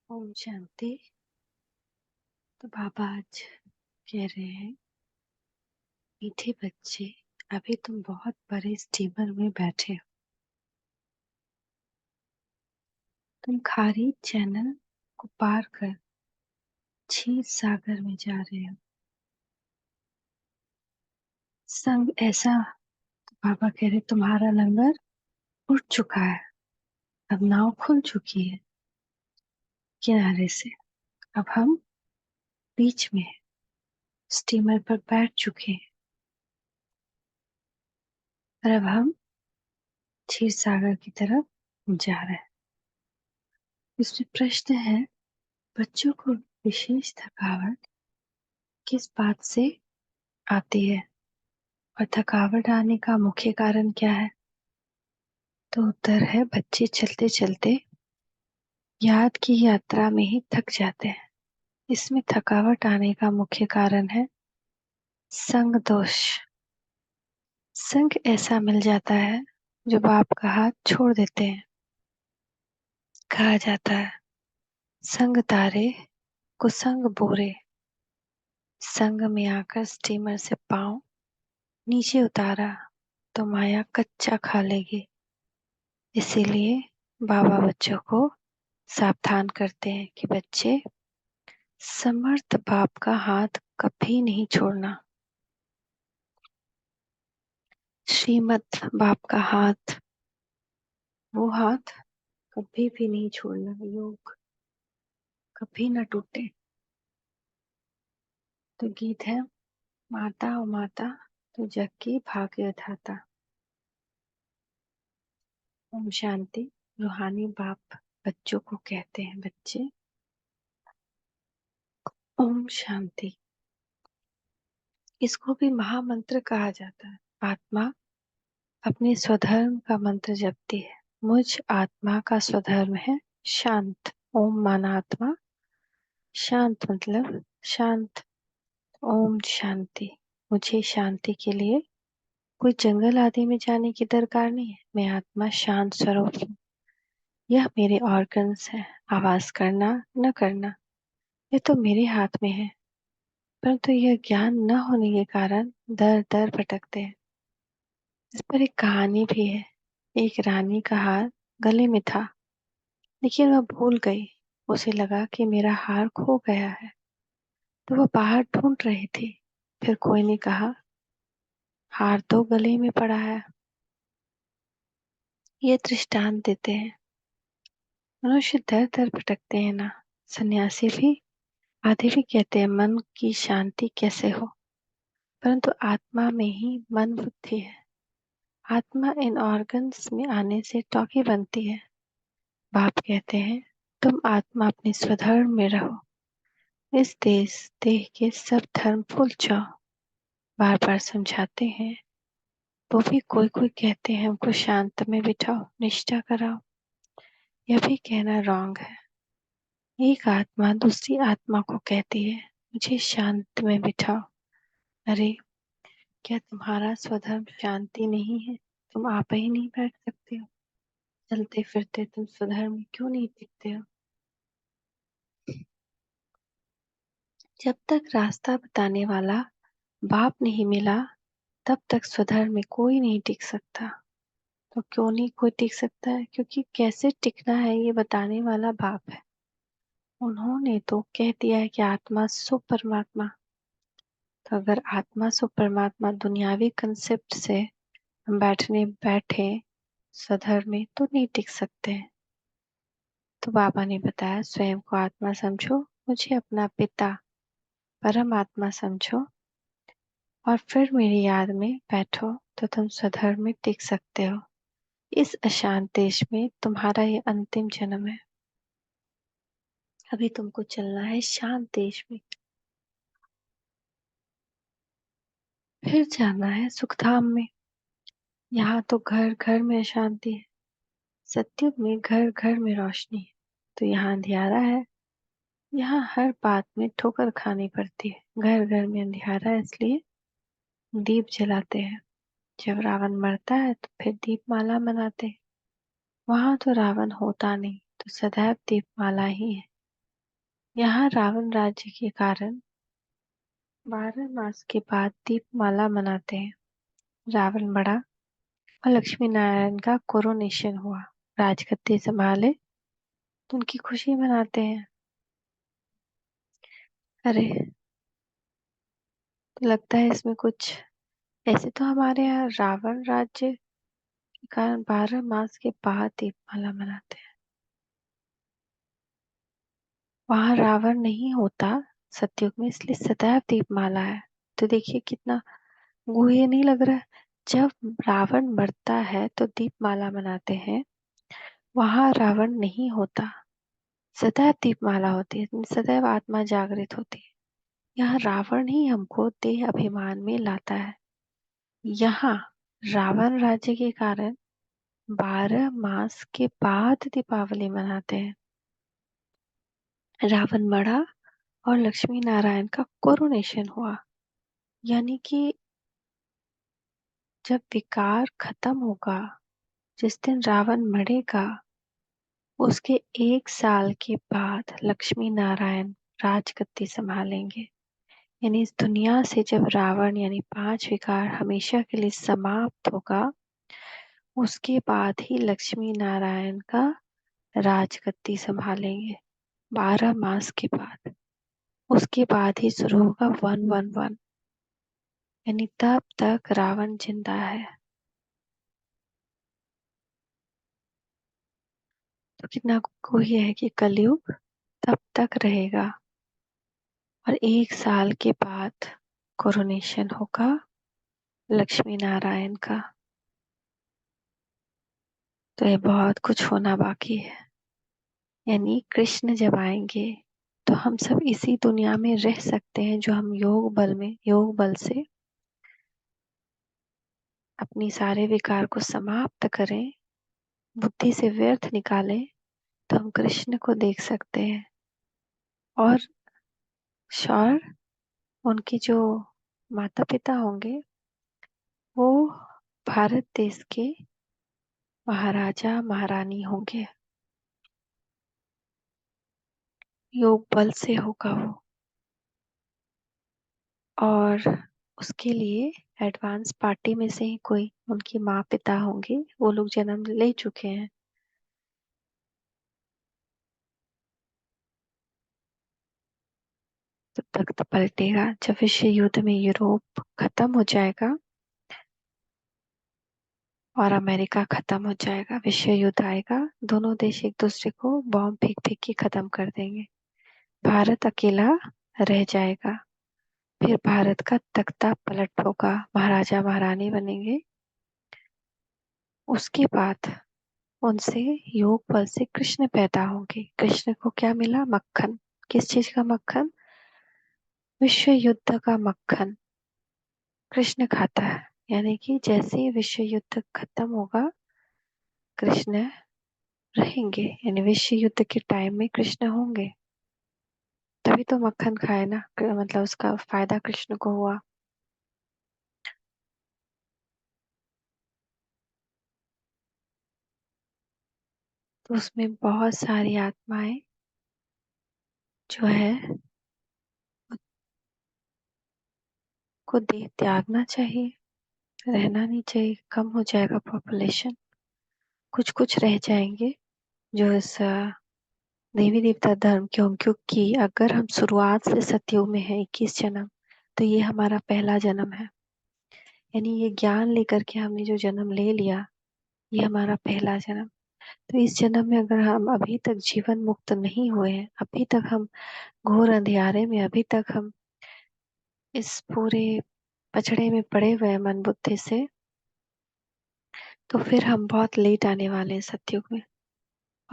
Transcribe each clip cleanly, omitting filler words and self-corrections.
ओम शांति। तो बाबा आज कह रहे हैं, मीठे बच्चे, अभी तुम बहुत बड़े स्टीमर में बैठे हो। तुम खारी चैनल को पार कर क्षीर सागर में जा रहे हो। संग ऐसा, तो बाबा कह रहे, तुम्हारा लंगर उठ चुका है। अब नाव खुल चुकी है किनारे से। अब हम बीच में हैं, स्टीमर पर बैठ चुके हैं और अब हम क्षीर सागर की तरफ जा रहे हैं। इसमें प्रश्न है, बच्चों को विशेष थकावट किस बात से आती है और थकावट आने का मुख्य कारण क्या है? तो उत्तर है, बच्चे चलते चलते याद की यात्रा में ही थक जाते हैं। इसमें थकावट आने का मुख्य कारण है संग दोष। संग ऐसा मिल जाता है जो बाप का हाथ छोड़ देते हैं। कहा जाता है, संग तारे कुसंग बोरे। संग में आकर स्टीमर से पांव नीचे उतारा तो माया कच्चा खा लेगी। इसीलिए बाबा बच्चों को सावधान करते हैं कि बच्चे, समर्थ बाप का हाथ कभी नहीं छोड़ना। श्रीमत बाप का हाथ, वो हाथ कभी भी नहीं छोड़ना। योग कभी न टूटे। तो गीत है, माता ओ माता तो जग की भाग्य धाता। ओम शांति। रूहानी बाप बच्चों को कहते हैं, बच्चे ओम शांति। इसको भी महामंत्र कहा जाता है। आत्मा अपने स्वधर्म का मंत्र जपती है। मुझ आत्मा का स्वधर्म है शांत। ओम माना आत्मा, शांत मतलब शांत। ओम शांति। मुझे शांति के लिए कोई जंगल आदि में जाने की दरकार नहीं है। मैं आत्मा शांत स्वरूप हूँ। यह मेरे ऑर्गन्स है। आवाज करना न करना ये तो मेरे हाथ में है। परंतु यह ज्ञान न होने के कारण दर दर भटकते हैं। इस पर एक कहानी भी है। एक रानी का हार गले में था, लेकिन वह भूल गई। उसे लगा कि मेरा हार खो गया है, तो वह बाहर ढूंढ रही थी। फिर कोई ने कहा, हार तो गले में पड़ा है। ये दृष्टांत देते हैं। मनुष्य दर दर भटकते हैं ना। सन्यासी भी आधे भी कहते हैं, मन की शांति कैसे हो, परंतु आत्मा में ही मन बुद्धि है। आत्मा इन ऑर्गन्स में आने से टॉकी बनती है। बाप कहते हैं, तुम आत्मा अपने स्वधर्म में रहो। इस देह के सब धर्म भूल जाओ। बार बार समझाते हैं। वो भी कोई कोई कहते हैं, हमको शांत में बिठाओ, निष्ठा कराओ। यह भी कहना रॉन्ग है। एक आत्मा दूसरी आत्मा को कहती है, मुझे शांत में बिठाओ। अरे, क्या तुम्हारा स्वधर्म शांति नहीं है? तुम आप ही नहीं बैठ सकते हो? चलते फिरते तुम स्वधर्म में क्यों नहीं टिकते हो? जब तक रास्ता बताने वाला बाप नहीं मिला, तब तक स्वधर्म में कोई नहीं टिक सकता। तो क्यों नहीं कोई टिक सकता है? क्योंकि कैसे टिकना है ये बताने वाला बाप है। उन्होंने तो कह दिया है कि आत्मा सो परमात्मा। तो अगर आत्मा सो परमात्मा दुनियावी कंसेप्ट से हम बैठे स्वधर्म में, तो नहीं टिक सकते हैं। तो बाबा ने बताया, स्वयं को आत्मा समझो, मुझे अपना पिता परम आत्मा समझो और फिर मेरी याद में बैठो, तो तुम स्वधर्म में टिक सकते हो। इस अशांत देश में तुम्हारा ये अंतिम जन्म है। अभी तुमको चलना है शांत देश में, फिर जाना है सुखधाम में। यहाँ तो घर घर में अशांति है। सत्युग में घर घर में रोशनी है। तो यहाँ अंधियारा है। यहाँ हर बात में ठोकर खानी पड़ती है। घर घर में अंधियारा है, इसलिए दीप जलाते हैं। जब रावण मरता है तो फिर दीपमाला मनाते हैं। वहां तो रावण होता नहीं, तो सदैव दीपमाला ही है। यहाँ रावण राज्य के कारण 12 मास के बाद दीपमाला मनाते हैं। रावण मरा और लक्ष्मी नारायण का कोरोनेशन हुआ, राजगद्दी संभाले तो उनकी खुशी मनाते हैं। अरे, तो लगता है इसमें कुछ ऐसे तो हमारे यहाँ रावण राज्य के कारण 12 मास के बाद दीपमाला मनाते हैं। वहां रावण नहीं होता सतयुग में, इसलिए सदैव दीपमाला है। तो देखिए कितना गुह्य नहीं लग रहा है। जब रावण मरता है तो दीपमाला मनाते हैं, वहां रावण नहीं होता, सदैव दीपमाला होती है, सदैव आत्मा जागृत होती है। यहाँ रावण ही हमको देह अभिमान में लाता है। यहाँ रावण राज्य के कारण 12 मास के बाद दीपावली मनाते हैं। रावण मरा और लक्ष्मी नारायण का कोरोनेशन हुआ, यानी कि जब विकार खत्म होगा, जिस दिन रावण मरेगा, उसके 1 साल के बाद लक्ष्मी नारायण राजगद्दी संभालेंगे। यानी इस दुनिया से जब रावण यानी 5 विकार हमेशा के लिए समाप्त होगा, उसके बाद ही लक्ष्मी नारायण का राजगद्दी संभालेंगे। 12 मास के बाद, उसके बाद ही शुरू होगा 111, यानी तब तक रावण जिंदा है। तो कितना कोई है कि कलयुग तब तक रहेगा और 1 साल के बाद कोरोनेशन होगा लक्ष्मी नारायण का। तो ये बहुत कुछ होना बाकी है। यानी कृष्ण जब आएंगे तो हम सब इसी दुनिया में रह सकते हैं, जो हम योग बल से अपनी सारे विकार को समाप्त करें, बुद्धि से व्यर्थ निकालें, तो हम कृष्ण को देख सकते हैं। और श्योर उनके जो माता पिता होंगे वो भारत देश के महाराजा महारानी होंगे। योग बल से होगा वो। और उसके लिए एडवांस पार्टी में से ही कोई उनके माँ पिता होंगे, वो लोग जन्म ले चुके हैं। तब तख्त पलटेगा जब विश्व युद्ध में यूरोप खत्म हो जाएगा और अमेरिका खत्म हो जाएगा। विश्व युद्ध आएगा, दोनों देश एक दूसरे को बॉम्ब फेंक फेंक के खत्म कर देंगे। भारत अकेला रह जाएगा। फिर भारत का तख्ता पलट होगा, महाराजा महारानी बनेंगे। उसके बाद उनसे योग बल से कृष्ण पैदा होंगे। कृष्ण को क्या मिला? मक्खन। किस चीज का मक्खन? विश्व युद्ध का मक्खन कृष्ण खाता है। यानी कि जैसे ही विश्व युद्ध खत्म होगा, कृष्ण रहेंगे, यानी विश्व युद्ध के टाइम में कृष्ण होंगे। तभी तो मक्खन खाए ना, मतलब उसका फायदा कृष्ण को हुआ। तो उसमें बहुत सारी आत्माएं जो है को देह त्यागना चाहिए, रहना नहीं चाहिए। कम हो जाएगा पॉपुलेशन, कुछ कुछ रह जाएंगे जो इस देवी देवता धर्म के हों। क्योंकि अगर हम शुरुआत से सतयुग में है 21 जन्म, तो ये हमारा पहला जन्म है। यानी ये ज्ञान लेकर के हमने जो जन्म ले लिया, ये हमारा पहला जन्म। तो इस जन्म में अगर हम अभी तक जीवन मुक्त नहीं हुए हैं, अभी तक हम घोर अंधियारे में, अभी तक हम इस पूरे पचड़े में पड़े हुए हैं मन बुद्धि से, तो फिर हम बहुत लेट आने वाले हैं सतयुग में।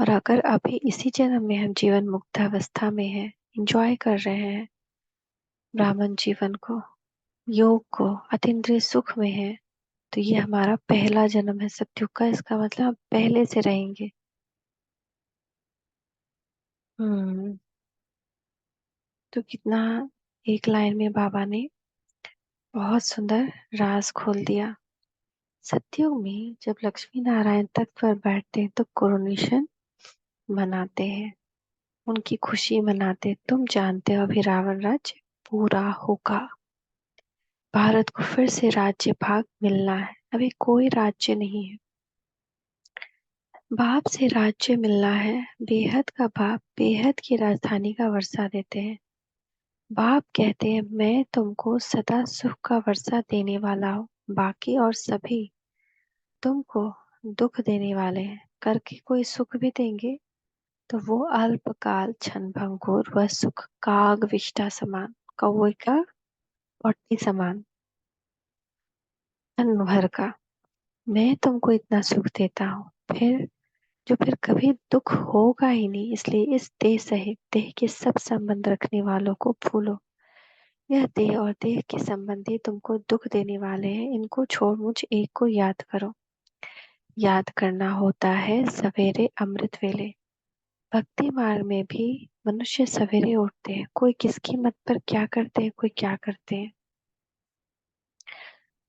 और अगर अभी इसी जन्म में हम जीवन मुक्त अवस्था में हैं, इंजॉय कर रहे हैं ब्राह्मण जीवन को, योग को, अतीन्द्रिय सुख में है, तो ये हमारा पहला जन्म है सतयुग का। इसका मतलब हम पहले से रहेंगे। हम्म। तो कितना एक लाइन में बाबा ने बहुत सुंदर राज खोल दिया। सतयुग में जब लक्ष्मी नारायण तख्त पर बैठते हैं तो कोरोनेशन मनाते हैं। उनकी खुशी मनाते। तुम जानते हो अभी रावण राज्य पूरा होगा। भारत को फिर से राज्य भाग मिलना है। अभी कोई राज्य नहीं है। बाप से राज्य मिलना है। बेहद का बाप बेहद की राजधानी का वर्षा देते हैं। बाप कहते हैं मैं तुमको सदा सुख का वर्षा देने वाला हूँ। बाकी और सभी तुमको दुख देने वाले हैं। करके कोई सुख भी देंगे तो वो अल्पकाल क्षण भंगुर। वह सुख काग विष्ठा समान, कौवे का पट्टी समान, क्षण भर का। मैं तुमको इतना सुख देता हूँ फिर कभी दुख होगा ही नहीं। इसलिए इस देह सहित देह के सब संबंध रखने वालों को भूलो। यह देह और देह के संबंधी तुमको दुख देने वाले हैं। इनको छोड़ मुझ एक को याद करो। याद करना होता है सवेरे अमृत वेले। भक्ति मार्ग में भी मनुष्य सवेरे उठते हैं। कोई किसकी मत पर क्या करते हैं, कोई क्या करते हैं।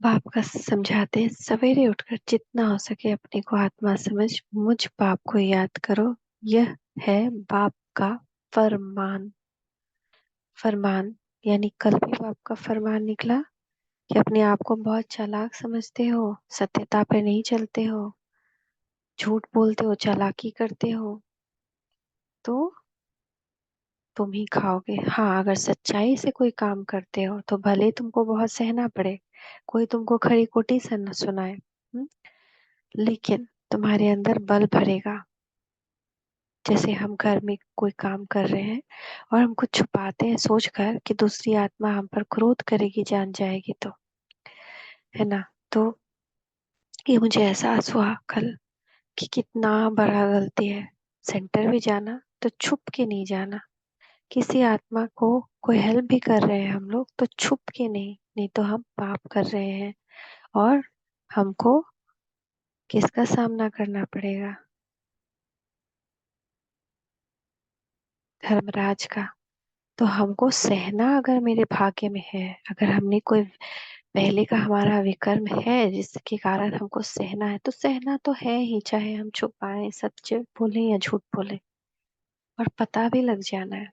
बाप का समझाते हैं सवेरे उठकर जितना हो सके अपने को आत्मा समझ मुझ बाप को याद करो। यह है बाप का फरमान। फरमान यानी कल भी बाप का फरमान निकला कि अपने आप को बहुत चालाक समझते हो, सत्यता पे नहीं चलते हो, झूठ बोलते हो, चालाकी करते हो, तो तुम ही खाओगे। हाँ, अगर सच्चाई से कोई काम करते हो तो भले तुमको बहुत सहना पड़े, कोई तुमको खरी खोटी सुनाए, लेकिन तुम्हारे अंदर बल भरेगा। जैसे हम घर में कोई काम कर रहे हैं और हम कुछ छुपाते हैं सोचकर कि दूसरी आत्मा हम पर क्रोध करेगी, जान जाएगी तो, है ना। तो ये मुझे एहसास हुआ कल कि कितना बड़ा गलती है। सेंटर भी जाना तो छुप के नहीं जाना। किसी आत्मा को कोई हेल्प भी कर रहे हैं हम लोग तो छुप के नहीं, नहीं तो हम पाप कर रहे हैं और हमको किसका सामना करना पड़ेगा? धर्मराज का। तो हमको सहना अगर मेरे भाग्य में है, अगर हमने कोई पहले का हमारा विकर्म है जिसके कारण हमको सहना है, तो सहना तो है ही, चाहे हम छुपाएं, सच बोले या झूठ बोले। और पता भी लग जाना है।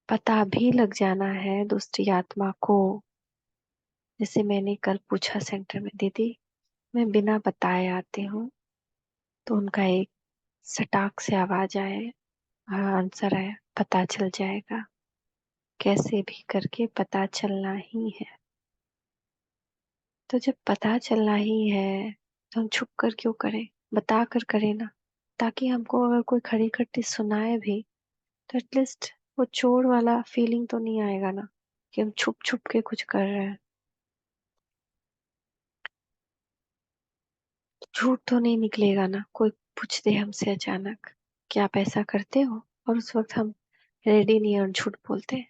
पता भी लग जाना है दूसरी आत्मा को। जैसे मैंने कल पूछा सेंटर में, दीदी मैं बिना बताए आती हूँ, तो उनका एक सटाक से आवाज आए, आंसर आया, पता चल जाएगा। कैसे भी करके पता चलना ही है। तो जब पता चलना ही है तो हम छुप कर क्यों करें, बता कर करें ना। ताकि हमको अगर कोई खड़ी खट्टी सुनाए भी तो एटलीस्ट वो चोर वाला फीलिंग तो नहीं आएगा ना, कि हम छुप छुप के कुछ कर रहे हैं। झूठ तो नहीं निकलेगा ना। कोई पूछ दे हमसे अचानक क्या आप ऐसा करते हो, और उस वक्त हम रेडी नहीं और झूठ बोलते हैं,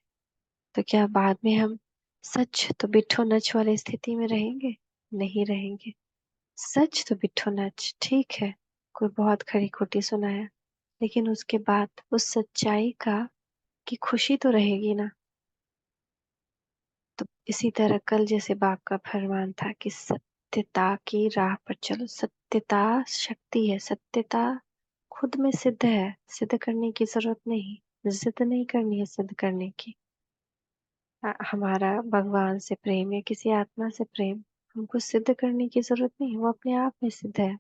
तो क्या बाद में हम सच तो बिट्ठो नच वाली स्थिति में रहेंगे? नहीं रहेंगे। सच तो बिट्ठो नच ठीक है, कोई बहुत खरी खोटी सुनाया, लेकिन उसके बाद उस सच्चाई का की खुशी तो रहेगी ना। तो इसी तरह कल जैसे बाप का फरमान था कि सत्यता की राह पर चलो। सत्यता शक्ति है, सत्यता खुद में सिद्ध है, सिद्ध करने की जरूरत नहीं, जिद नहीं करनी है सिद्ध करने की। हमारा भगवान से प्रेम या किसी आत्मा से प्रेम हमको सिद्ध करने की जरूरत नहीं, वो अपने आप में सिद्ध है।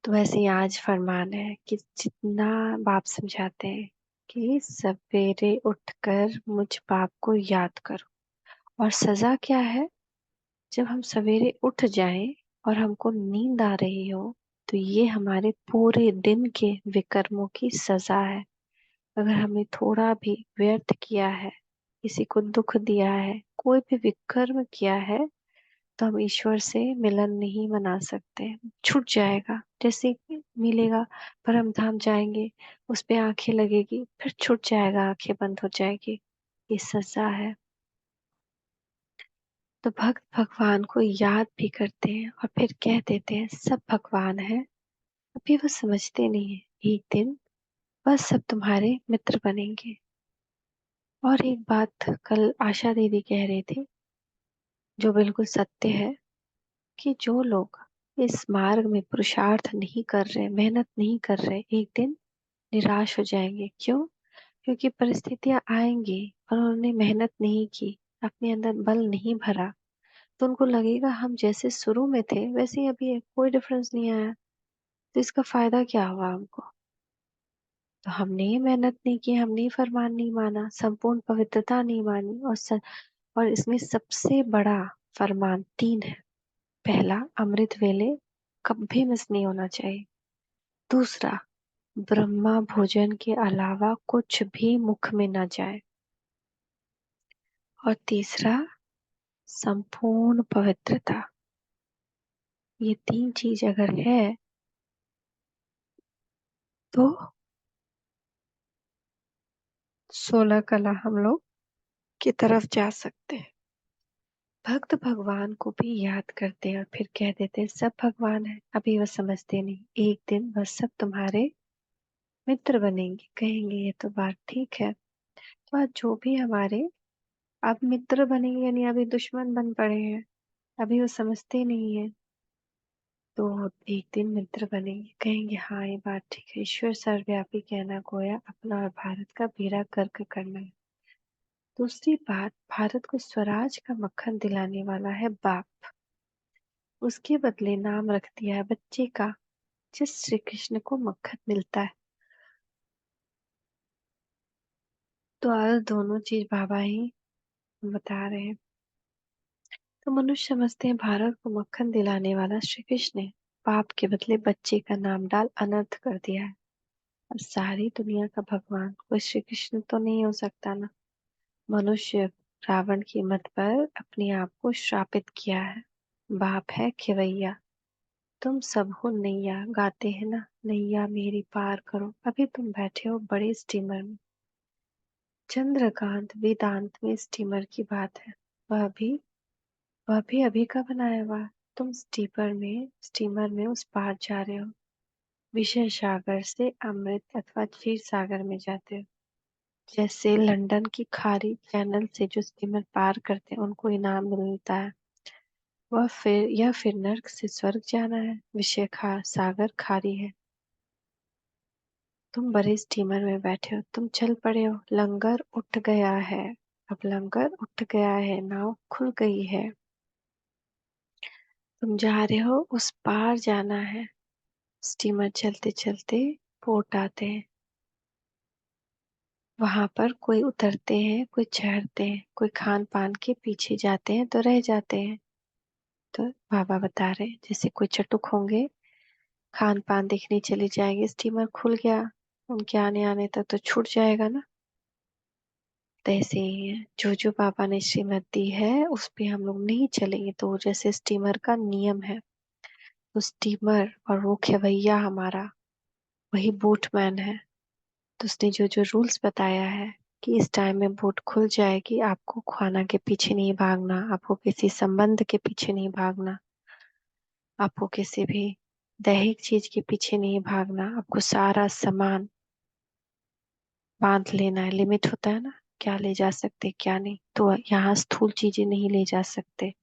तो वैसे ही आज फरमान है कि जितना बाप समझाते हैं कि सवेरे उठकर मुझ बाप को याद करो। और सजा क्या है? जब हम सवेरे उठ जाएं और हमको नींद आ रही हो, तो ये हमारे पूरे दिन के विकर्मों की सजा है। अगर हमने थोड़ा भी व्यर्थ किया है, किसी को दुख दिया है, कोई भी विकर्म किया है, तो हम ईश्वर से मिलन नहीं मना सकते। छूट जाएगा। जैसे कि मिलेगा, परम धाम जाएंगे, उस पे आंखें लगेगी, फिर छूट जाएगा, आंखें बंद हो जाएगी। ये सजा है। तो भक्त भगवान को याद भी करते हैं और फिर कह देते हैं सब भगवान है। अभी वो समझते नहीं है, एक दिन वह सब तुम्हारे मित्र बनेंगे। और एक बात कल आशा दीदी कह रही थी, जो बिल्कुल सत्य है, कि जो लोग इस मार्ग में पुरुषार्थ नहीं कर रहे, मेहनत नहीं कर रहे, एक दिन निराश हो जाएंगे। क्यों? क्योंकि परिस्थितियां आएंगी और उन्होंने मेहनत नहीं की, अपने अंदर बल नहीं भरा, तो उनको लगेगा हम जैसे शुरू में थे वैसे ही अभी है, कोई डिफरेंस नहीं आया, तो इसका फायदा क्या हुआ हमको। तो हमने ही मेहनत नहीं की, हमने ही फरमान नहीं माना, संपूर्ण पवित्रता नहीं मानी, और इसमें सबसे बड़ा फरमान तीन है। पहला, अमृत वेले कभी मिस नहीं होना चाहिए। दूसरा, ब्रह्मा भोजन के अलावा कुछ भी मुख में ना जाए। और तीसरा, संपूर्ण पवित्रता। ये तीन चीज अगर है तो 16 कला हम लोग की तरफ जा सकते हैं। भक्त भगवान को भी याद करते और फिर कह देते सब भगवान है, अभी वह समझते नहीं। एक दिन वह सब तुम्हारे मित्र बनेंगे, कहेंगे ये तो बात ठीक है। तो आज जो भी हमारे अब मित्र बनेंगे, यानी अभी दुश्मन बन पड़े हैं, अभी वो समझते नहीं है, तो एक दिन मित्र बनेंगे, कहेंगे हाँ ये बात ठीक है, ईश्वर सर्वव्यापी कहना गोया, अपना और भारत का बेड़ा गर्क करना है। दूसरी बात, भारत को स्वराज का मक्खन दिलाने वाला है बाप, उसके बदले नाम रख दिया है बच्चे का, जिस श्री कृष्ण को मक्खन मिलता है। तो आज दोनों चीज बाबा ही बता रहे हैं। तो मनुष्य समझते हैं भारत को मक्खन दिलाने वाला श्री कृष्ण ने पाप के बदले बच्चे का नाम डाल अनर्थ कर दिया है। और सारी दुनिया का भगवान कोई श्री कृष्ण तो नहीं हो सकता ना। मनुष्य रावण की मत पर अपने आप को श्रापित किया है। बाप है खिवैया, तुम सब हो नैया, गाते हैं ना नैया मेरी पार करो। अभी तुम बैठे हो बड़े स्टीमर में, चंद्रकांत वेदांत में स्टीमर की बात है। वह भी वह भी अभी का बनाया हुआ। तुम स्टीमर में उस पार जा रहे हो, विषय सागर से अमृत अथवा क्षीर सागर में जाते हो। जैसे लंदन की खाड़ी चैनल से जो स्टीमर पार करते हैं उनको इनाम मिलता है, फिर नर्क से स्वर्ग जाना है। विषय सागर खाड़ी है, तुम बड़े स्टीमर में बैठे हो, तुम चल पड़े हो। लंगर उठ गया है, अब लंगर उठ गया है, नाव खुल गई है, तुम जा रहे हो, उस पार जाना है। स्टीमर चलते चलते पोर्ट आते हैं, वहां पर कोई उतरते हैं, कोई चढ़ते हैं, कोई खान पान के पीछे जाते हैं तो रह जाते हैं। तो बाबा बता रहे हैं जैसे कोई चटुक होंगे, खान पान देखने चले जाएंगे, स्टीमर खुल गया, उनके आने आने तक तो छूट जाएगा ना। तो ऐसे ही है, जो बाबा ने श्रीमत दी है उस पे हम लोग नहीं चलेंगे तो जैसे स्टीमर का नियम है, तो स्टीमर और वो खेवैया हमारा वही बोटमैन है। तो उसने जो जो रूल्स बताया है कि इस टाइम में बोट खुल जाएगी, आपको खाना के पीछे नहीं भागना, आपको किसी संबंध के पीछे नहीं भागना, आपको किसी भी दैहिक चीज के पीछे नहीं भागना, आपको सारा सामान बांध लेना है। लिमिट होता है ना, क्या ले जा सकते क्या नहीं, तो यहाँ स्थूल चीजें नहीं ले जा सकते,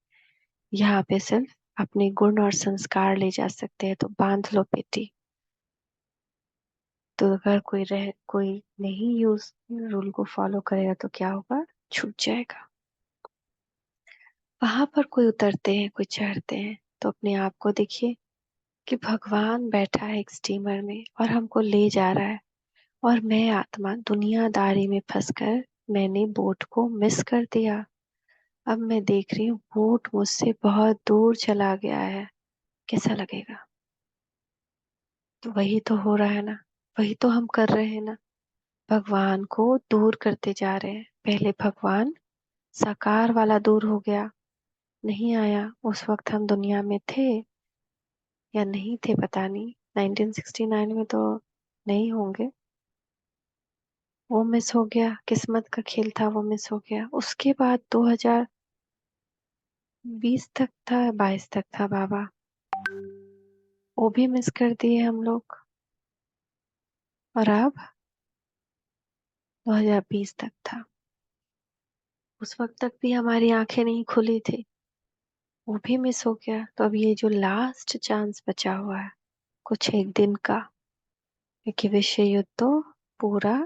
यहाँ पे सिर्फ अपने गुण और संस्कार ले जा सकते हैं, तो बांध लो पेटी। तो अगर कोई नहीं यूज रूल को फॉलो करेगा तो क्या होगा, छूट जाएगा। वहां पर कोई उतरते हैं, कोई चढ़ते हैं, तो अपने आप को देखिए कि भगवान बैठा है एक स्टीमर में और हमको ले जा रहा है, और मैं आत्मा दुनियादारी में फंसकर मैंने बोट को मिस कर दिया। अब मैं देख रही हूँ बोट मुझसे बहुत दूर चला गया है, कैसा लगेगा। तो वही तो हो रहा है ना, वही तो हम कर रहे हैं ना, भगवान को दूर करते जा रहे हैं। पहले भगवान साकार वाला दूर हो गया, नहीं आया, उस वक्त हम दुनिया में थे या नहीं थे पता नहीं, 1969 में तो नहीं होंगे। वो मिस हो गया, किस्मत का खेल था, वो मिस हो गया। उसके बाद 2020 तक था, 22 तक था बाबा, वो भी मिस कर दिए हम लोग। और अब 2020 तक था, उस वक्त तक भी हमारी आंखें नहीं खुली थी, वो भी मिस हो गया। तो अब ये जो लास्ट चांस बचा हुआ है कुछ एक दिन का, क्योंकि विश्व युद्ध तो पूरा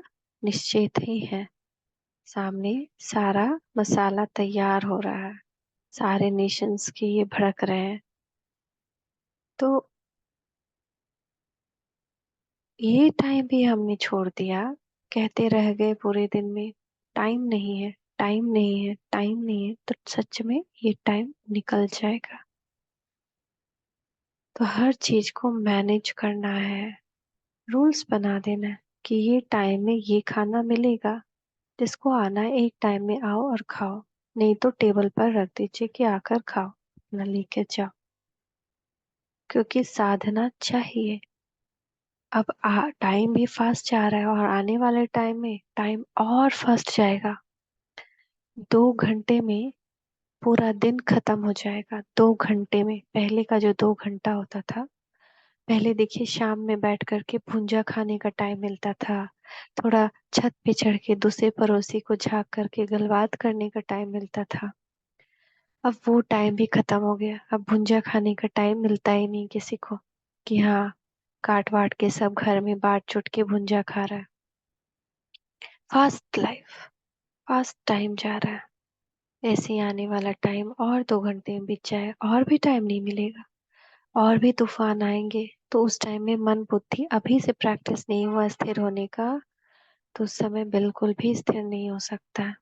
निश्चित ही है। सामने सारा मसाला तैयार हो रहा है, सारे नेशंस के ये भड़क रहे हैं। तो ये टाइम भी हमने छोड़ दिया, कहते रह गए पूरे दिन में टाइम नहीं है, टाइम नहीं है, टाइम नहीं है। तो सच में ये टाइम निकल जाएगा। तो हर चीज को मैनेज करना है, रूल्स बना देना है कि ये टाइम में ये खाना मिलेगा, जिसको आना है एक टाइम में आओ और खाओ, नहीं तो टेबल पर रख दीजिए कि आकर खाओ, अपना लेके जाओ। क्योंकि साधना चाहिए। अब टाइम भी फास्ट जा रहा है और आने वाले टाइम में टाइम और फास्ट जाएगा। 2 घंटे में पूरा दिन खत्म हो जाएगा। 2 घंटे में, पहले का जो 2 घंटा होता था, पहले देखिए शाम में बैठ करके भुंजा खाने का टाइम मिलता था, थोड़ा छत पे चढ़ के दूसरे पड़ोसी को झांक करके गलबात करने का टाइम मिलता था। अब वो टाइम भी खत्म हो गया। अब भुंजा खाने का टाइम मिलता ही नहीं किसी को कि हाँ काट वाट के सब घर में बांट चुट के भुंजा खा रहा है। फास्ट लाइफ, फास्ट टाइम जा रहा है। ऐसे ही आने वाला टाइम और 2 घंटे में बीत जाए और भी टाइम नहीं मिलेगा, और भी तूफान आएंगे। तो उस टाइम में मन बुद्धि अभी से प्रैक्टिस नहीं हुआ स्थिर होने का, तो उस समय बिल्कुल भी स्थिर नहीं हो सकता।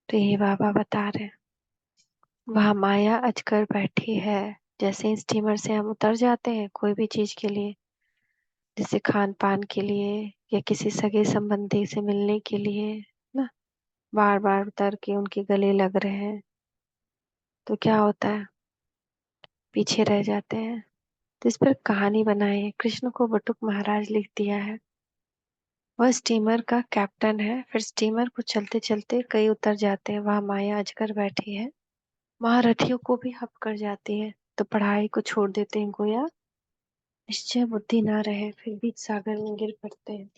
तो ये बाबा बता रहे हैं, वहां माया अजगर बैठी है। जैसे ही स्टीमर से हम उतर जाते हैं कोई भी चीज के लिए, जैसे खान पान के लिए या किसी सगे संबंधी से मिलने के लिए ना, बार बार उतर के उनके गले लग रहे हैं, तो क्या होता है, पीछे रह जाते हैं। तो इस पर कहानी बनाई है, कृष्ण को बटुक महाराज लिख दिया है। वह स्टीमर का कैप्टन है। फिर स्टीमर को चलते चलते कई उतर जाते हैं, वहां माया अजगर बैठी है। महारथियों को भी हप कर जाती है, तो पढ़ाई को छोड़ देते हैं गोया, निश्चय बुद्धि ना रहे, फिर बीच सागर में गिर पड़ते हैं।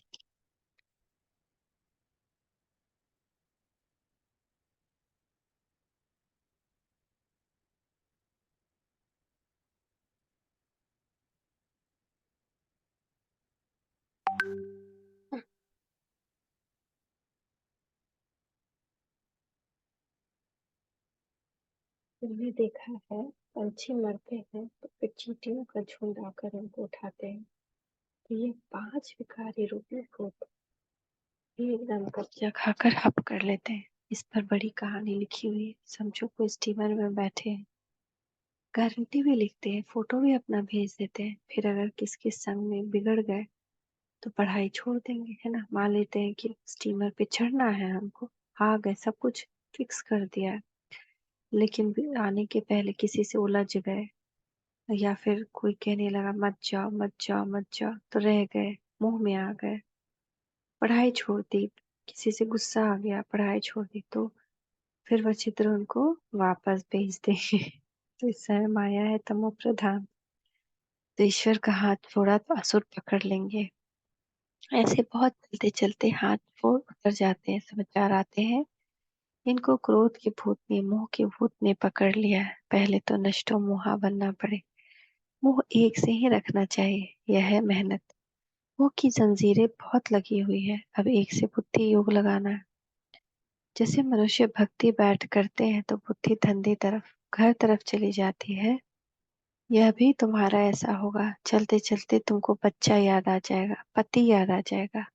तुमने देखा है, पंछी मरते हैं तो फिर चींटियों का झुंड आकर उनको उठाते हैं। तो ये 5 विकारी रूपी भूत भी एकदम कब्जा खाकर हप कर लेते हैं। इस पर बड़ी कहानी लिखी हुई है। समझो कोई स्टीमर में बैठे हैं, गारंटी भी लिखते हैं, फोटो भी अपना भेज देते हैं, फिर अगर किसके संग में बिगड़ गए तो पढ़ाई छोड़ देंगे, है ना। मान लेते हैं कि स्टीमर पे चढ़ना है हमको, आ गए, सब कुछ फिक्स कर दिया है, लेकिन भी आने के पहले किसी से उलझ गए, या फिर कोई कहने लगा मत जाओ मत जाओ मत जाओ, तो रह गए, मुंह में आ गए, पढ़ाई छोड़ दी, किसी से गुस्सा आ गया, पढ़ाई छोड़ दी, तो फिर वह चित्र उनको वापस भेज देंगे। तो इस समय माया है तमो प्रधान, तो ईश्वर का हाथ छोड़ा तो असुर पकड़ लेंगे। ऐसे बहुत चलते चलते हाथ छोड़ उतर जाते हैं, समाचार आते हैं इनको क्रोध के भूत ने, मोह के भूत ने पकड़ लिया है। पहले तो नष्टो मोहा बनना पड़े, मोह एक से ही रखना चाहिए, यह है मेहनत। मोह की जंजीरें बहुत लगी हुई है, अब एक से बुद्धि योग लगाना है। जैसे मनुष्य भक्ति बैठ करते हैं तो बुद्धि धंधे तरफ, घर तरफ चली जाती है, यह भी तुम्हारा ऐसा होगा। चलते चलते तुमको बच्चा याद आ जाएगा, पति याद आ जाएगा।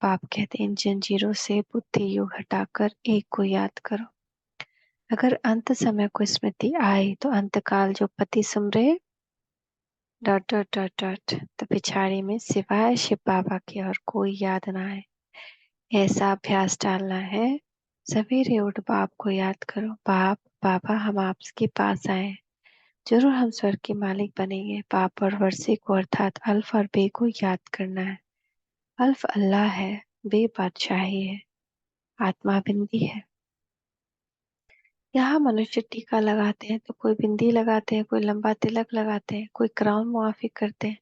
पाप कहते हैं इन जंजीरों से बुद्धि योग हटाकर एक को याद करो। अगर अंत समय को स्मृति आए तो अंतकाल जो पति सुमरे डॉट डॉट डॉट डॉट, तो पिछाड़ी में सिवाय शिव बाबा के और कोई याद ना आए। ऐसा अभ्यास डालना है। सवेरे उठ बाप को याद करो, बाप बाबा हम आपके पास आए, जरूर हम स्वर्ग के मालिक बनेंगे। बाप और वर्षे को अर्थात अल्फ और बे को याद करना है। अल्फ अल्लाह है, बे बादशाही है, आत्मा बिंदी है। यहाँ मनुष्य टीका लगाते हैं तो कोई बिंदी लगाते हैं, कोई लंबा तिलक लगाते हैं, कोई क्राउन मुआफी करते हैं,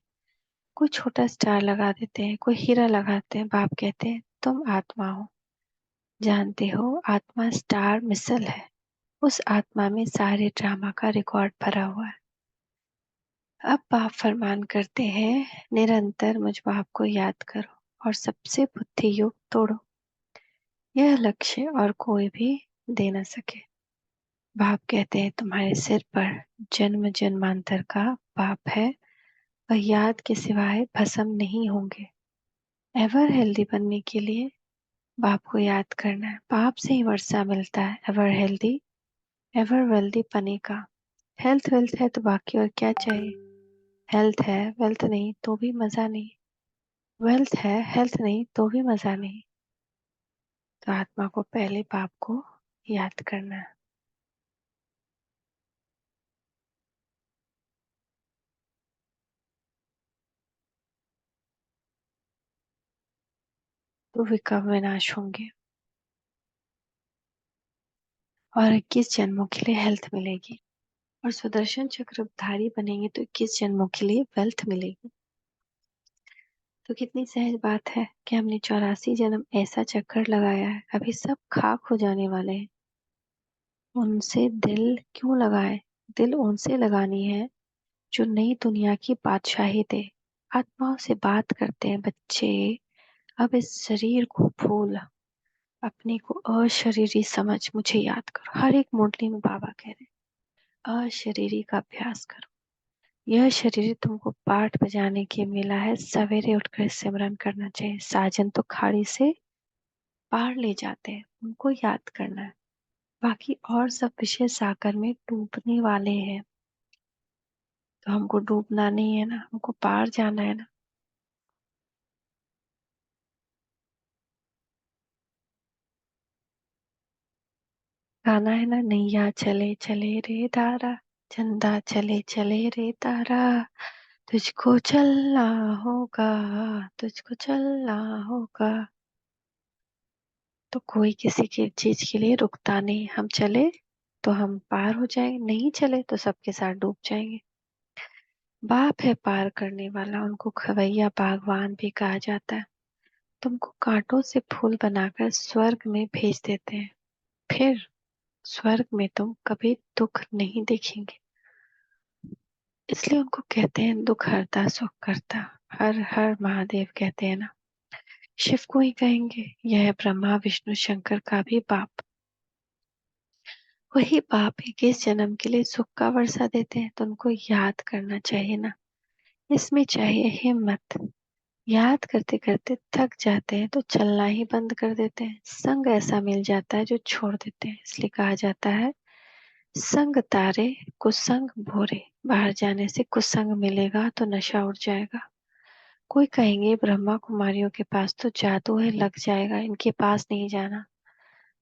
कोई छोटा स्टार लगा देते हैं, कोई हीरा लगाते हैं। बाप कहते हैं तुम आत्मा हो, जानते हो आत्मा स्टार मिसल है, उस आत्मा में सारे ड्रामा का रिकॉर्ड भरा हुआ है। अब बाप फरमान करते हैं, निरंतर मुझ बाप को याद करो और सबसे बुद्धि योग तोड़ो। यह लक्ष्य और कोई भी दे न सके। बाप कहते हैं, तुम्हारे सिर पर जन्म जन्मांतर का पाप है, वह याद के सिवाय भस्म नहीं होंगे। एवर हेल्दी बनने के लिए बाप को याद करना है। बाप से ही वर्षा मिलता है एवर हेल्दी एवर वेल्दी पने का। हेल्थ वेल्थ है तो बाकी और क्या चाहिए। हेल्थ है वेल्थ नहीं तो भी मजा नहीं। वेल्थ है हेल्थ नहीं तो भी मजा नहीं। तो आत्मा को पहले बाप को याद करना है। तो विकल्प विनाश होंगे और 21 जन्मों के लिए हेल्थ मिलेगी। और सुदर्शन चक्रधारी बनेंगे तो 21 जन्मों के लिए वेल्थ मिलेगी। तो कितनी सहज बात है कि हमने 84 जन्म ऐसा चक्कर लगाया है, अभी सब खाक हो जाने वाले हैं। उनसे दिल क्यों लगाए। दिल उनसे लगानी है जो नई दुनिया की बादशाही दे। आत्माओं से बात करते हैं बच्चे, अब इस शरीर को भूल, अपने को अशरीरी समझ, मुझे याद करो। हर एक मुरली में बाबा कह रहे हैं अशरीरी का अभ्यास करो। यह शरीर तुमको पाठ बजाने के मिला है, सवेरे उठकर सिमरन करना चाहिए। साजन तो खाड़ी से पार ले जाते हैं, उनको याद करना है। बाकी और सब विषय सागर में डूबने वाले हैं, तो हमको डूबना नहीं है ना, हमको पार जाना है ना। गाना है ना, नैया चले चले रे तारा, चंदा चले चले रे तारा, तुझको चलना होगा, तुझको चलना होगा। तो कोई किसी की चीज के लिए रुकता नहीं। हम चले तो हम पार हो जाएंगे, नहीं चले तो सबके साथ डूब जाएंगे। बाप है पार करने वाला, उनको खवैया बागवान भी कहा जाता है। तुमको कांटों से फूल बनाकर स्वर्ग में भेज देते हैं, फिर स्वर्ग में तुम कभी दुख नहीं देखेंगे। इसलिए उनको कहते हैं दुख हरता सुख करता। हर हर महादेव कहते हैं ना। शिव को ही कहेंगे, यह ब्रह्मा विष्णु शंकर का भी बाप। वही बाप है कि इस जन्म के लिए सुख का वर्षा देते हैं, तो उनको याद करना चाहिए ना। इसमें चाहिए हिम्मत। याद करते करते थक जाते हैं तो चलना ही बंद कर देते हैं। संग ऐसा मिल जाता है जो छोड़ देते हैं। इसलिए कहा जाता है, संग तारे कुसंग भोरे। बाहर जाने से कुसंग मिलेगा तो नशा उड़ जाएगा। कोई कहेंगे ब्रह्मा कुमारियों के पास तो जादू है, लग जाएगा, इनके पास नहीं जाना,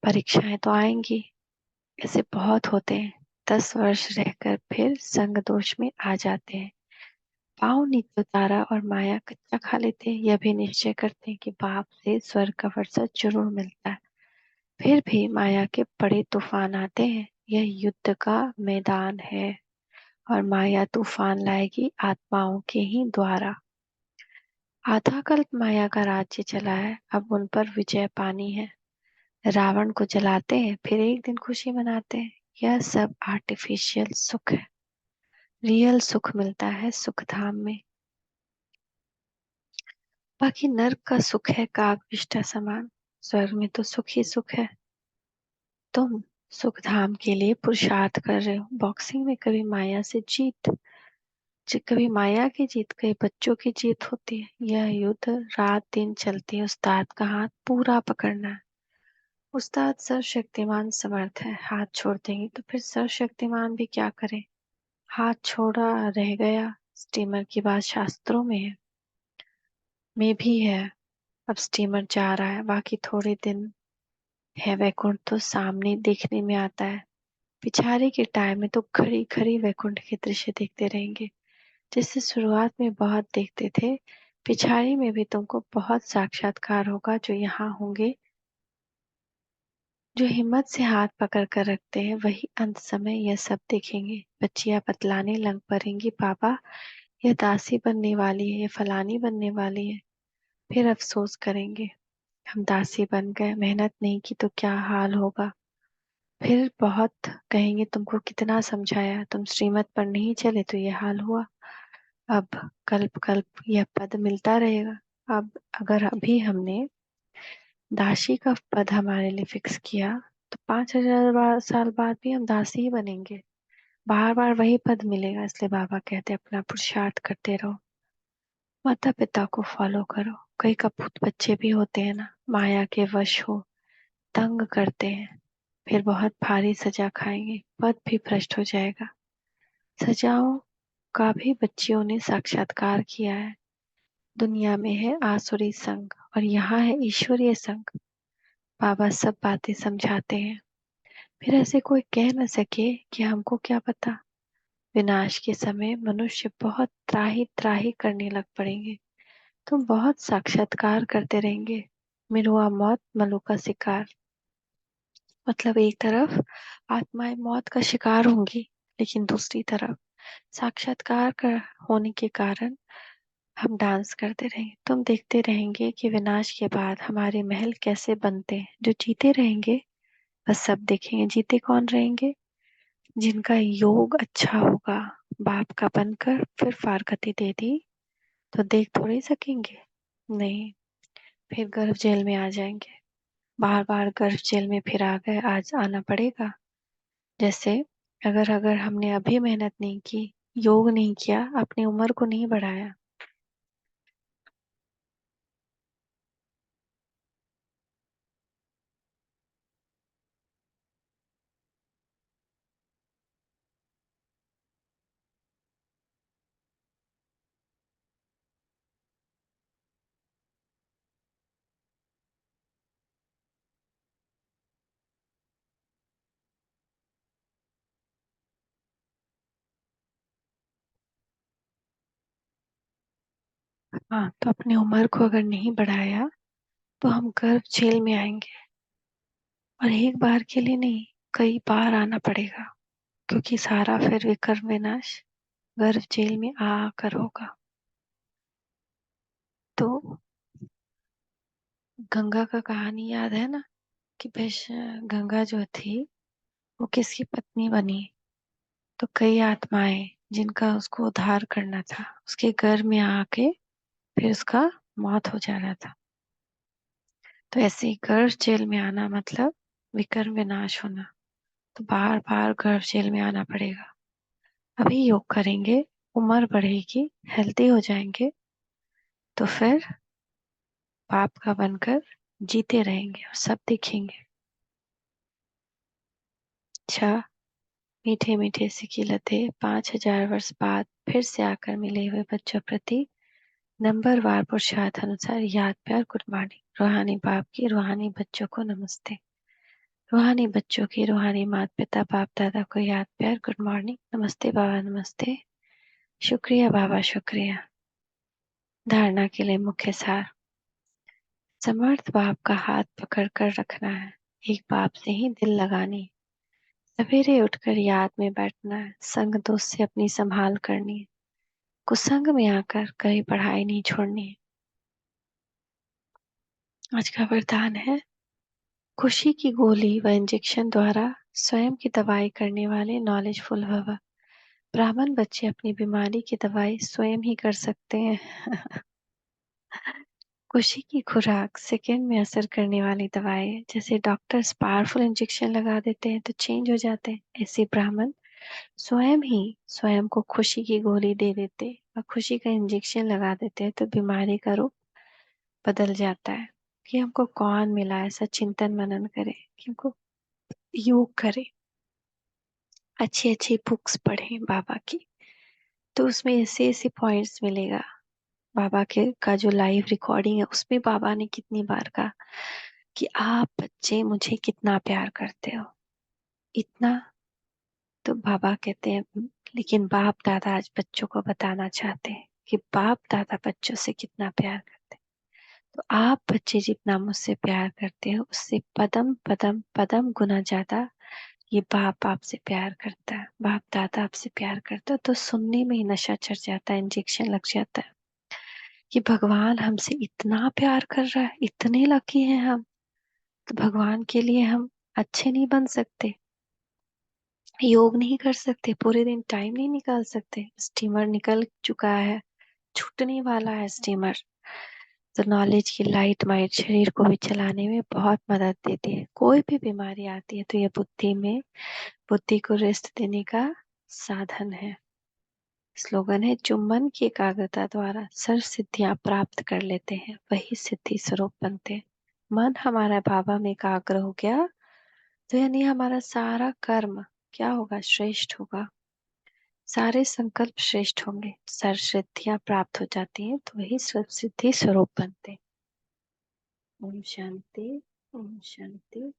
परीक्षाएं तो आएंगी। ऐसे बहुत होते हैं, 10 वर्ष रहकर फिर संग दोष में आ जाते हैं। पाँव नीचे उतारा और माया कच्चा खा लेते हैं। यह भी निश्चय करते हैं कि बाप से स्वर्ग का वर्षा जरूर मिलता है, फिर भी माया के बड़े तूफान आते हैं। यह युद्ध का मैदान है और माया तूफान लाएगी आत्माओं के ही द्वारा। आधा कल्प माया का राज्य चला है, अब उन पर विजय पानी है। रावण को जलाते हैं, फिर एक दिन खुशी मनाते हैं। यह सब आर्टिफिशियल सुख है, रियल सुख मिलता है सुख धाम में। बाकी नर्क का सुख है काग विष्ठा समान, स्वर्ग में तो सुख ही सुख है। तुम सुख धाम के लिए पुरुषार्थ कर रहे हो। बॉक्सिंग में कभी माया से जीत, कभी माया की जीत, कभी बच्चों की जीत होती है। यह युद्ध रात दिन चलती है। उस्ताद का हाथ पूरा पकड़ना है। उस्ताद सर्वशक्तिमान समर्थ है, हाथ छोड़ देंगे तो फिर सर्वशक्तिमान भी क्या करे। हाथ छोड़ा रह गया, स्टीमर की बात शास्त्रों में है, में भी है। अब स्टीमर जा रहा है, बाकी थोड़े दिन है। वैकुंठ तो सामने देखने में आता है। पिछाड़ी के टाइम में तो खड़ी खड़ी वैकुंठ के दृश्य देखते रहेंगे। जिससे शुरुआत में बहुत देखते थे, पिछाड़ी में भी तुमको बहुत साक्षात्कार होगा। जो यहाँ होंगे, जो हिम्मत से हाथ पकड़ कर रखते हैं, वही अंत समय यह सब देखेंगे। बच्चियां बतलाने लग पड़ेंगी, पापा यह दासी बनने वाली है, ये फलानी बनने वाली है। फिर अफसोस करेंगे, हम दासी बन गए, मेहनत नहीं की तो क्या हाल होगा। फिर बहुत कहेंगे, तुमको कितना समझाया, तुम श्रीमत पर नहीं चले तो ये हाल हुआ। अब कल्प कल्प यह पद मिलता रहेगा। अब अगर अभी हमने दासी का पद हमारे लिए फिक्स किया, तो 5,000 साल बाद भी हम दासी ही बनेंगे। बार बार वही पद मिलेगा। इसलिए बाबा कहते हैं अपना पुरुषार्थ करते रहो, माता पिता को फॉलो करो। कई कपूत बच्चे भी होते हैं ना, माया के वश हो, तंग करते हैं, फिर बहुत भारी सजा खाएंगे, पद भी भ्रष्ट हो जाएगा। सजाओं का भी बच्चियों ने साक्षात्कार किया है। दुनिया में है आसुरी संग और यहाँ है ईश्वरीय संग। बाबा सब बातें समझाते हैं, फिर ऐसे कोई कह न सके कि हमको क्या पता। विनाश के समय मनुष्य बहुत त्राही त्राही करने लग पड़ेंगे। तुम बहुत साक्षात्कार करते रहेंगे। मिरुआ मौत मलु का शिकार। मतलब एक तरफ आत्माएं मौत का शिकार होंगी, लेकिन दूसरी तरफ साक्षात्कार कर होने के कारण हम डांस करते रहेंगे। तुम देखते रहेंगे कि विनाश के बाद हमारे महल कैसे बनते हैं। जो जीते रहेंगे बस सब देखेंगे। जीते कौन रहेंगे? जिनका योग अच्छा होगा। बाप का बनकर फिर फारकती दे दी तो देख थोड़ी सकेंगे। नहीं, फिर गर्भ जेल में आ जाएंगे। बार बार गर्भ जेल में फिर आ गए, आज आना पड़ेगा। जैसे अगर अगर हमने अभी मेहनत नहीं की, योग नहीं किया, अपनी उम्र को नहीं बढ़ाया। हाँ, तो अपनी उम्र को अगर नहीं बढ़ाया तो हम गर्भ जेल में आएंगे। और एक बार के लिए नहीं, कई बार आना पड़ेगा, क्योंकि सारा फिर विकर्म विनाश गर्भ जेल में आकर होगा। तो गंगा का कहानी याद है ना, कि गंगा जो थी वो किसकी पत्नी बनी। तो कई आत्माएं जिनका उसको उद्धार करना था, उसके घर में आके फिर उसका मौत हो जाना था। तो ऐसे ही गर्भ जेल में आना मतलब विकर्म विनाश होना। तो बार बार गर्भ जेल में आना पड़ेगा। अभी योग करेंगे, उम्र बढ़ेगी, हेल्दी हो जाएंगे, तो फिर बाप का बनकर जीते रहेंगे और सब दिखेंगे। अच्छा, मीठे मीठे सिकी लते 5,000 वर्ष बाद फिर से आकर मिले हुए बच्चों प्रति नंबरवार पुरुषार्थ अनुसार याद प्यार गुड मॉर्निंग। रूहानी बाप की रूहानी बच्चों को नमस्ते। रूहानी बच्चों की रूहानी माता पिता बाप दादा को याद प्यार गुड मॉर्निंग। नमस्ते बाबा नमस्ते। शुक्रिया बाबा शुक्रिया। धारणा के लिए मुख्य सार। समर्थ बाप का हाथ पकड़ कर रखना है। एक बाप से ही दिल लगानी। सवेरे उठकर याद में बैठना है। संग दोस्त से अपनी संभाल करनी है। कुसंग में आकर कभी पढ़ाई नहीं छोड़नी है। आज का वरदान है, खुशी की गोली व इंजेक्शन द्वारा स्वयं की दवाई करने वाले नॉलेजफुल भव। ब्राह्मण बच्चे अपनी बीमारी की दवाई स्वयं ही कर सकते हैं। खुशी की खुराक सेकंड में असर करने वाली दवाई है। जैसे डॉक्टर्स पावरफुल इंजेक्शन लगा देते हैं तो चेंज हो जाते हैं, ऐसे ब्राह्मण स्वयं ही स्वयं को खुशी की गोली दे देते और खुशी का इंजेक्शन लगा देते हैं तो बीमारी का रूप बदल जाता है। कि हमको कौन मिला, ऐसा चिंतन मनन करे, कि हमको योग करे, अच्छी अच्छी बुक्स पढ़े बाबा की, तो उसमें ऐसे ऐसे पॉइंट्स मिलेगा। बाबा के का जो लाइव रिकॉर्डिंग है उसमें बाबा ने कितनी बार कहा कि आप बच्चे मुझे कितना प्यार करते हो, इतना। तो बाबा कहते हैं, लेकिन बाप दादा आज बच्चों को बताना चाहते हैं कि बाप दादा बच्चों से कितना प्यार करते हैं। तो आप बच्चे जितना मुझसे प्यार करते हो उससे पदम पदम पदम गुना ज्यादा ये बाप आपसे प्यार करता है, बाप दादा आपसे प्यार करता है। तो सुनने में ही नशा चढ़ जाता है, इंजेक्शन लग जाता है कि भगवान हमसे इतना प्यार कर रहा है, इतने लकी हैं हम। तो भगवान के लिए हम अच्छे नहीं बन सकते? योग नहीं कर सकते, पूरे दिन टाइम नहीं निकाल सकते, स्टीमर निकल चुका है, छूटने वाला है स्टीमर। तो नॉलेज की लाइट माइट शरीर को भी चलाने में बहुत मदद देती है। कोई भी बीमारी आती है तो ये बुद्धि को रेस्ट देने का साधन है। स्लोगन है, जो मन की एकाग्रता द्वारा सर्व सिद्धियां प्राप्त कर लेते हैं वही सिद्धि स्वरूप बनते हैं। मन हमारा बाबा में एकाग्र हो गया तो यानी हमारा सारा कर्म क्या होगा, श्रेष्ठ होगा, सारे संकल्प श्रेष्ठ होंगे, सर्व सिद्धियां प्राप्त हो जाती हैं तो वही सर्व सिद्धि स्वरूप बनते हैं। ओम शांति, ओम शांति।